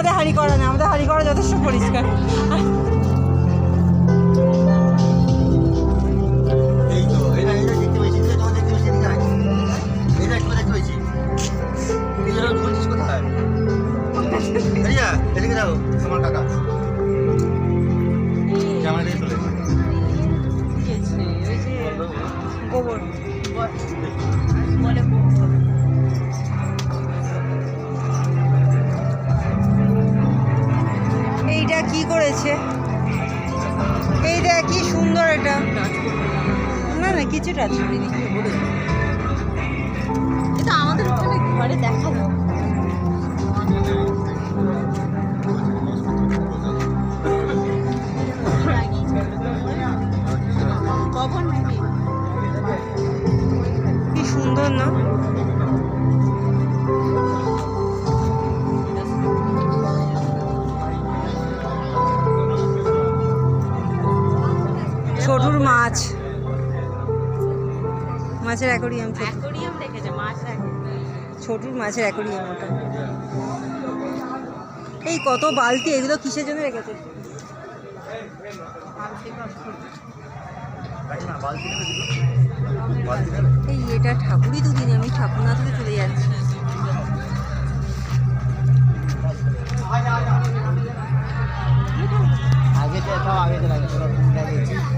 আমাদের হাঁড়ি করা না, আমাদের হাঁড়ি করা যথেষ্ট পরিষ্কার। গোবর এইটা কি করেছে, এইটা কি সুন্দর, এটা না না কিছু টাচ করিনি। এটা আমাদের ওখানে ঘরে দেখা যায়। কি সুন্দর না, ছোটুর মাছ, মাছের অ্যাকোরিয়াম, অ্যাকোরিয়াম দেখেছে মাছ, ছোটুর মাছের অ্যাকোরিয়াম ওটা। এই কত বালতি, এগুলো কিসের জন্য রেখেছে? এই এটা ঠাকুরই দুদিন, আমি ঠাকুর না তুলে চলে যাচ্ছি। आगे तो आगे चला